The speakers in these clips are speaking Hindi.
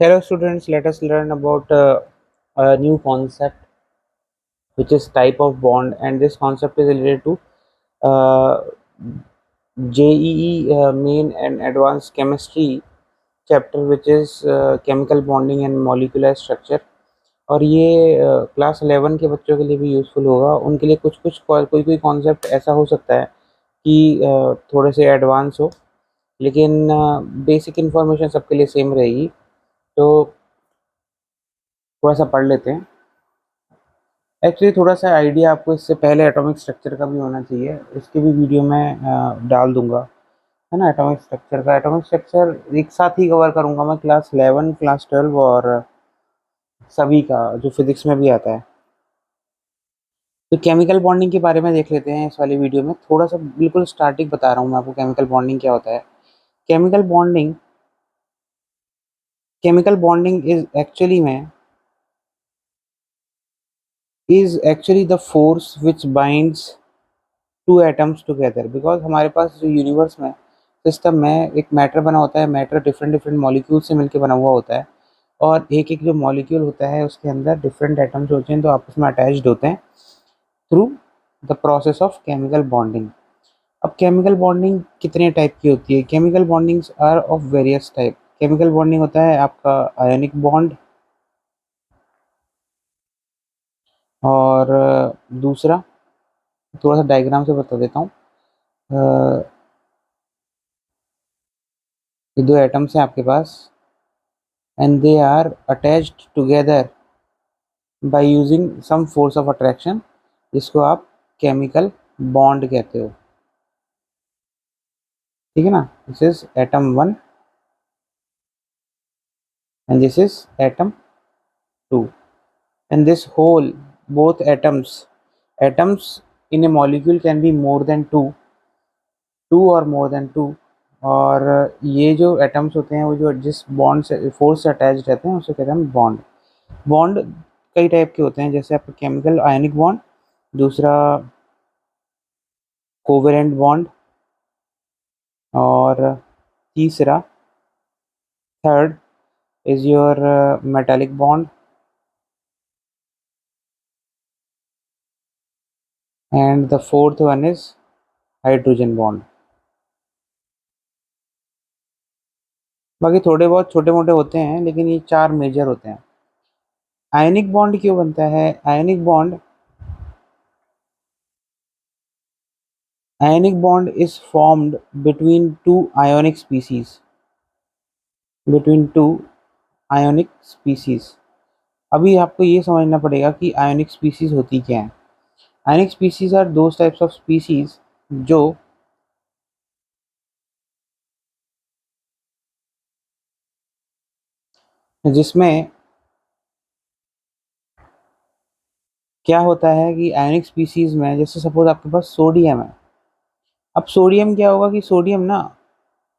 Hello students, let us learn about a new concept which is type of bond, and this concept is related to uh, JEE main and advanced chemistry chapter which is chemical bonding and molecular structure। और ये क्लास 11 के बच्चों के लिए भी यूज़फुल होगा। उनके लिए कुछ कुछ कोई कोई कॉन्सेप्ट ऐसा हो सकता है कि थोड़े से एडवांस हो, लेकिन बेसिक इन्फॉर्मेशन सबके लिए सेम रहेगी। तो थोड़ा सा पढ़ लेते हैं। एक्चुअली थोड़ा सा आइडिया आपको इससे पहले एटॉमिक स्ट्रक्चर का भी होना चाहिए, इसकी भी वीडियो मैं डाल दूंगा, है ना। एटॉमिक स्ट्रक्चर एक साथ ही कवर करूंगा मैं, क्लास 11 क्लास 12 और सभी का जो फिजिक्स में भी आता है। तो केमिकल बॉन्डिंग के बारे में देख लेते हैं इस वाली वीडियो में। थोड़ा सा बिल्कुल स्टार्टिंग बता रहा हूँ मैं आपको, केमिकल बॉन्डिंग क्या होता है। Chemical bonding chemical bonding is actually the force which binds two atoms together. Because हमारे पास जो यूनिवर्स में सिस्टम में एक मैटर बना होता है, मैटर डिफरेंट डिफरेंट मॉलिक्यूल से मिलकर बना हुआ होता है, और एक एक जो मॉलिक्यूल होता है उसके अंदर डिफरेंट एटम्स होते हैं, तो आपस में अटैच्ड होते हैं through the process of chemical bonding. अब केमिकल बॉन्डिंग कितने टाइप की होती है? Chemical bondings are of various type. Chemical bonding होता है आपका आयोनिक बॉन्ड, और दूसरा थोड़ा सा डायग्राम से बता देता हूँ। ये दो एटम्स हैं आपके पास, and they are attached together by using some force of attraction, जिसको आप केमिकल बॉन्ड कहते हो। ठीक है ना। This is atom 1 and this is atom 2, and this whole both atoms in a molecule can be more than two or more than two। और ये जो एटम्स होते हैं वो जो जिस बॉन्ड से फोर्स से अटैच रहते हैं उसे कहते हैं बॉन्ड। बॉन्ड कई टाइप के होते हैं, जैसे आपका केमिकल आयनिक बॉन्ड, दूसरा कोवेलेंट बॉन्ड, और तीसरा third is your metallic bond, and the fourth one is hydrogen bond. बाकी थोड़े बहुत छोटे मोटे होते हैं, लेकिन ये चार मेजर होते हैं। आयनिक बॉन्ड क्यों बनता है? Ionic bond is formed between two ionic species. अभी आपको ये समझना पड़ेगा कि आयोनिक स्पीसीज होती क्या है। Ionic species are those types of species जो जिसमें क्या होता है कि आयोनिक स्पीसीज में, जैसे सपोज आपके पास सोडियम है। अब सोडियम क्या होगा कि सोडियम ना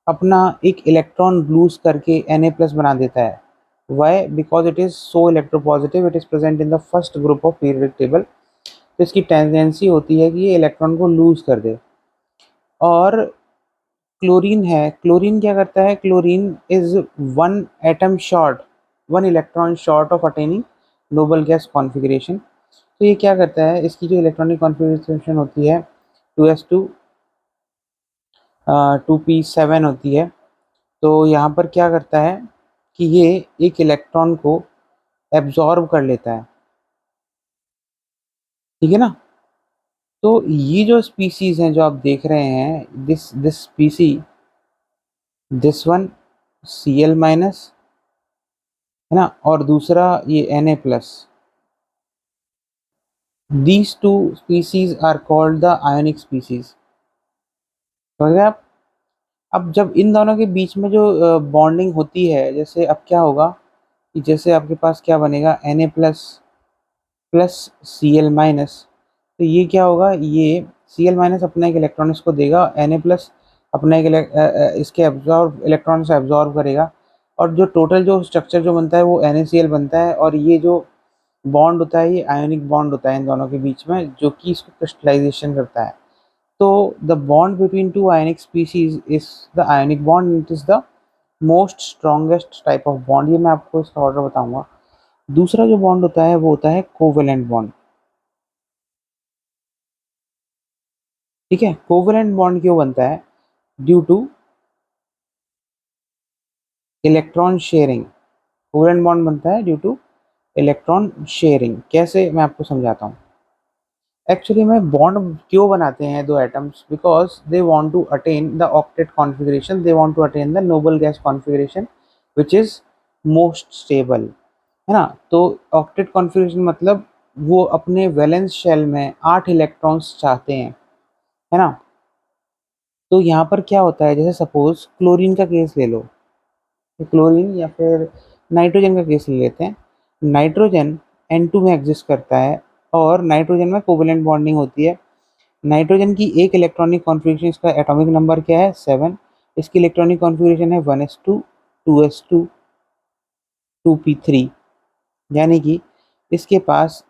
अपना एक इलेक्ट्रॉन लूज करके Na+ बना देता है। Why? Because it is so electropositive, it is present in the first group of periodic table. तो इसकी टेंडेंसी होती है कि ये इलेक्ट्रॉन को लूज कर दे। और क्लोरीन है, क्लोरीन क्या करता है? Chlorine is one atom short, one electron short of attaining Nobel gas configuration. तो ये क्या करता है, इसकी जो इलेक्ट्रॉनिक कॉन्फ़िगरेशन होती है 2s2 2p7 होती है। तो यहाँ पर क्या करता है कि ये एक इलेक्ट्रॉन को एब्जॉर्ब कर लेता है। ठीक है ना। तो ये जो स्पीसीज हैं जो आप देख रहे हैं, this species, this one Cl-, है ना, और दूसरा ये Na+। These two species are called the ionic species. समझ गए आप? अब जब इन दोनों के बीच में जो बॉन्डिंग होती है, जैसे अब क्या होगा कि जैसे आपके पास क्या बनेगा, Na++ Cl-। तो ये क्या होगा, ये Cl- अपना एक इलेक्ट्रॉन इसको देगा, Na+ अपना एक इसके एब्जॉर्ब इलेक्ट्रॉन से एब्जॉर्ब करेगा, और जो टोटल जो स्ट्रक्चर जो बनता है वो NaCl बनता है। और ये जो बॉन्ड होता है ये आयोनिक बॉन्ड होता है इन दोनों के बीच में, जो कि इसको क्रिस्टलाइजेशन करता है। तो the bond between two ionic species is the ionic bond, it is the most strongest type of bond, ये मैं आपको इसका ऑर्डर बताऊंगा। दूसरा जो बॉन्ड होता है वो होता है कोवेलेंट बॉन्ड। ठीक है, कोवेलेंट बॉन्ड क्यों बनता है? Due two electron sharing. Covalent bond बनता है ड्यू टू इलेक्ट्रॉन शेयरिंग। कैसे, मैं आपको समझाता हूँ। एक्चुअली में बॉन्ड क्यों बनाते हैं दो atoms? Because they want to attain the octet configuration, they want to attain the noble gas configuration which is most stable, है ना। तो ऑक्टेट कॉन्फ़िगरेशन मतलब वो अपने वैलेंस शेल में 8 इलेक्ट्रॉन्स चाहते हैं, है ना। तो यहाँ पर क्या होता है, जैसे सपोज क्लोरीन का केस ले लो, क्लोरीन या फिर नाइट्रोजन का केस ले लेते हैं। नाइट्रोजन N2 में एग्जिस्ट करता है और नाइट्रोजन में कोवेलेंट बॉन्डिंग होती है। नाइट्रोजन की एक इलेक्ट्रॉनिक कॉन्फ़िगरेशन, इसका एटॉमिक नंबर क्या है? 7। इसकी इलेक्ट्रॉनिक कॉन्फ़िगरेशन है 1s2 2s2 2p3, यानी कि इसके पास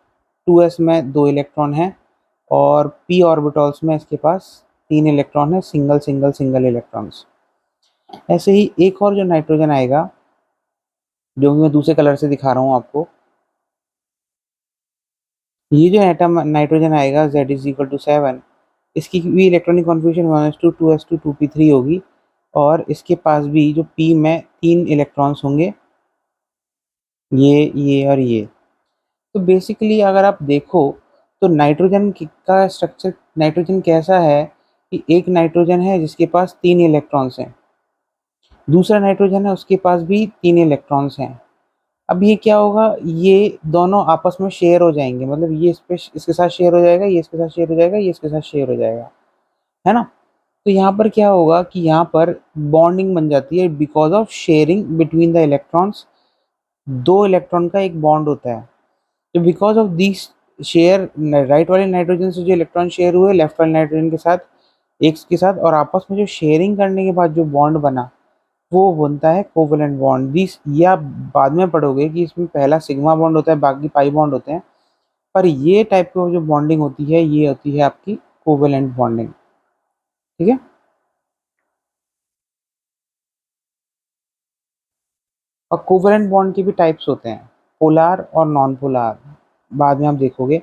2s में 2 इलेक्ट्रॉन है और p ऑर्बिटल्स में इसके पास 3 इलेक्ट्रॉन है, सिंगल सिंगल सिंगल इलेक्ट्रॉन्स। ऐसे ही एक और जो नाइट्रोजन आएगा, जो मैं दूसरे कलर से दिखा रहा हूँ आपको, ये जो एटम नाइट्रोजन आएगा Z इज इक्वल टू 7, इसकी भी electronic configuration 1s2 2s2 2p3 होगी और इसके पास भी जो p में 3 इलेक्ट्रॉन्स होंगे, ये और ये। तो बेसिकली अगर आप देखो तो नाइट्रोजन का स्ट्रक्चर, नाइट्रोजन कैसा है कि एक नाइट्रोजन है जिसके पास 3 इलेक्ट्रॉन्स हैं, दूसरा नाइट्रोजन है उसके पास भी 3 इलेक्ट्रॉन्स हैं। अब ये क्या होगा, ये दोनों आपस में शेयर हो जाएंगे, मतलब ये इसके साथ शेयर हो जाएगा, ये इसके साथ शेयर हो जाएगा, ये इसके साथ शेयर हो जाएगा, है ना। तो यहाँ पर क्या होगा कि यहाँ पर बॉन्डिंग बन जाती है because of sharing between the electrons. दो इलेक्ट्रॉन का एक बॉन्ड होता है, तो because of this share, right वाले नाइट्रोजन से जो इलेक्ट्रॉन शेयर हुए लेफ्ट वाले नाइट्रोजन के साथ, एक के साथ, और आपस में जो शेयरिंग करने के बाद जो बॉन्ड बना वो बनता है कोवेलेंट बॉन्ड। दिस, ये आप बाद में पढ़ोगे कि इसमें पहला सिग्मा बॉन्ड होता है, बाकी पाई बॉन्ड होते हैं, पर ये टाइप की जो बॉन्डिंग होती है ये होती है आपकी कोवेलेंट बॉन्डिंग। ठीक है। और कोवेलेंट बॉन्ड के भी टाइप्स होते हैं, पोलार और नॉन पोलार, बाद में आप देखोगे।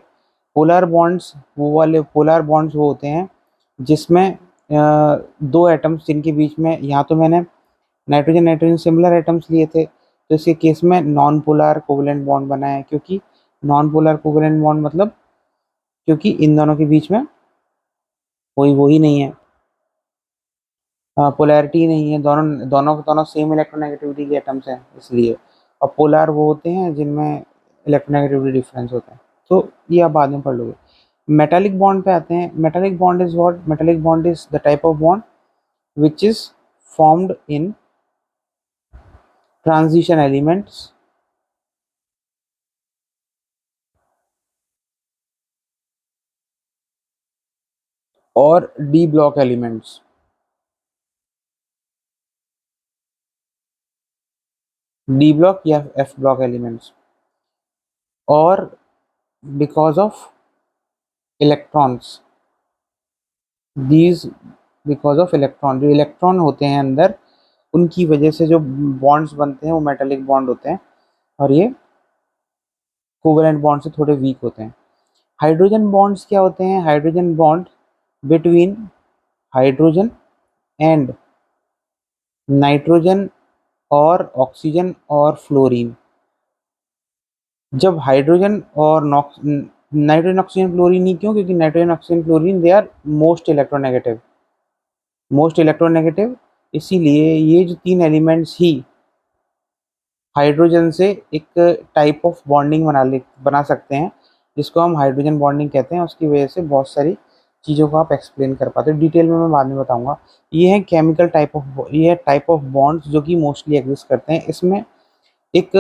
पोलर बॉन्ड्स वो वाले पोलर बॉन्ड्स वो होते हैं जिसमें दो एटम्स जिनके बीच में, यहाँ तो मैंने नाइट्रोजन नाइट्रोजन सिमिलर एटम्स लिए थे, तो इसके केस में नॉन पोलर कोवेलेंट बॉन्ड बना है। क्योंकि नॉन पोलर कोवेलेंट बॉन्ड मतलब क्योंकि इन दोनों के बीच में कोई वो ही नहीं है, पोलैरिटी नहीं है, दोनों दोनों दोनों सेम इलेक्ट्रोनेगेटिविटी के एटम्स हैं इसलिए। और पोलर वो होते हैं जिनमें इलेक्ट्रोनेगेटिविटी डिफरेंस होता है। तो ये आप बाद में पढ़ लोगे। मेटालिक बॉन्ड पे आते हैं। Metallic bond is what? Metallic bond is the type of bond which is formed in transition elements और D block elements. D block या एफ ब्लॉक एलिमेंट्स, और because of electrons, these, because of electron, जो इलेक्ट्रॉन होते हैं अंदर उनकी वजह से जो बॉन्ड्स बनते हैं वो मेटालिक बॉन्ड होते हैं, और ये कोवेलेंट बॉन्ड से थोड़े वीक होते हैं। हाइड्रोजन बॉन्ड्स क्या होते हैं? Hydrogen bond between hydrogen and nitrogen और ऑक्सीजन और फ्लोरीन। जब हाइड्रोजन और नाइट्रोजन ऑक्सीजन फ्लोरीन ही क्यों? क्योंकि nitrogen oxygen fluorine they are most electronegative, most electronegative. इसीलिए ये जो तीन एलिमेंट्स ही हाइड्रोजन से एक टाइप ऑफ बॉन्डिंग बना सकते हैं जिसको हम हाइड्रोजन बॉन्डिंग कहते हैं। उसकी वजह से बहुत सारी चीज़ों को आप एक्सप्लेन कर पाते हो। डिटेल में मैं बाद में बताऊंगा। ये है केमिकल टाइप ऑफ, ये है टाइप ऑफ बॉन्ड्स जो कि मोस्टली एग्जिस्ट करते हैं। एक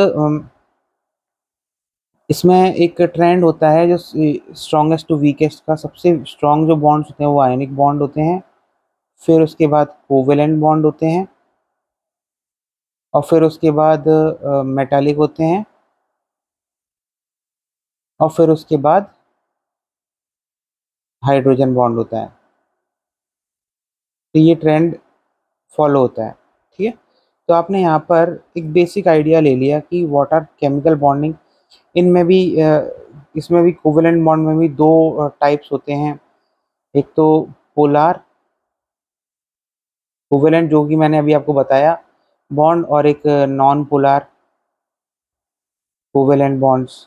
इसमें एक ट्रेंड होता है जो स्ट्रॉन्गेस्ट टू वीकेस्ट का। सबसे स्ट्रॉन्ग जो बॉन्ड्स होते हैं वो आयनिक बॉन्ड होते हैं, फिर उसके बाद कोवेलेंट बॉन्ड होते हैं, और फिर उसके बाद मेटालिक होते हैं, और फिर उसके बाद हाइड्रोजन बॉन्ड होता है। तो ये ट्रेंड फॉलो होता है। ठीक है। तो आपने यहाँ पर एक बेसिक आइडिया ले लिया कि व्हाट आर केमिकल बॉन्डिंग। इनमें भी इसमें भी कोवेलेंट बॉन्ड में भी दो टाइप्स होते हैं। एक तो पोलार कोवेलेंट, जो कि मैंने अभी आपको बताया बॉन्ड, और एक नॉन पोलार कोवेलेंट बॉन्ड्स,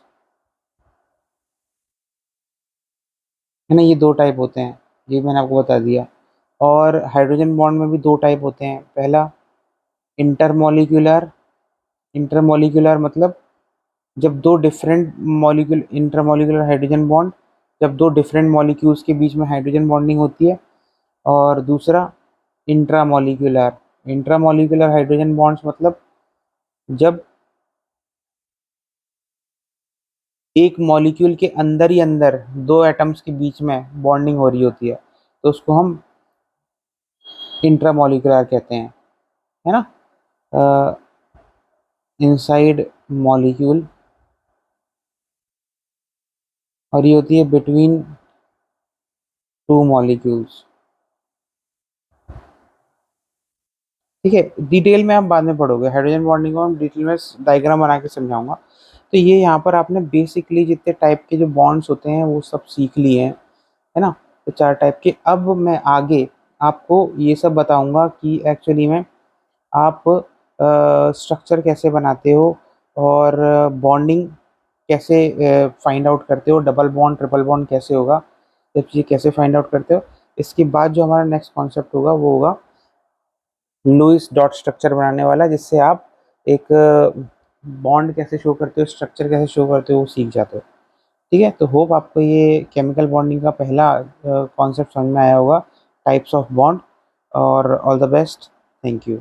है ना। ये दो टाइप होते हैं, ये मैंने आपको बता दिया। और हाइड्रोजन बॉन्ड में भी दो टाइप होते हैं। पहला इंटरमोलिक्यूलर। इंटरमोलिक्यूलर मतलब जब दो different molecule, intermolecular hydrogen bond, जब दो डिफरेंट मॉलिक्यूल्स के बीच में हाइड्रोजन बॉन्डिंग होती है। और दूसरा इंट्रामोलिक्यूलर। इंट्रामोलिक्यूलर हाइड्रोजन बॉन्ड्स मतलब जब एक मॉलिक्यूल के अंदर ही अंदर दो एटम्स के बीच में बॉन्डिंग हो रही होती है, तो उसको हम इंट्रामोलिक्यूलर कहते हैं, है ना। इनसाइड मॉलिक्यूल, और ये होती है बिटवीन टू मॉलिक्यूल्स। ठीक है, डिटेल में आप बाद में पढ़ोगे, हाइड्रोजन बॉन्डिंग को हम डिटेल में डायग्राम बना के समझाऊंगा। तो ये यहाँ पर आपने बेसिकली जितने टाइप के जो बॉन्ड्स होते हैं वो सब सीख लिए हैं, है ना। तो चार टाइप के। अब मैं आगे आपको ये सब बताऊंगा कि एक्चुअली में आप स्ट्रक्चर कैसे बनाते हो, और बॉन्डिंग कैसे फाइंड आउट करते हो, डबल बॉन्ड ट्रिपल बॉन्ड कैसे होगा, ये चीज़ कैसे फाइंड आउट करते हो। इसके बाद जो हमारा नेक्स्ट कॉन्सेप्ट होगा वो होगा लुईस डॉट स्ट्रक्चर बनाने वाला, जिससे आप एक बॉन्ड कैसे शो करते हो, स्ट्रक्चर कैसे शो करते हो, वो सीख जाते हो। ठीक है, तो होप आपको ये केमिकल बॉन्डिंग का पहला कॉन्सेप्ट समझ में आया होगा, टाइप्स ऑफ बॉन्ड। और all the best, thank you.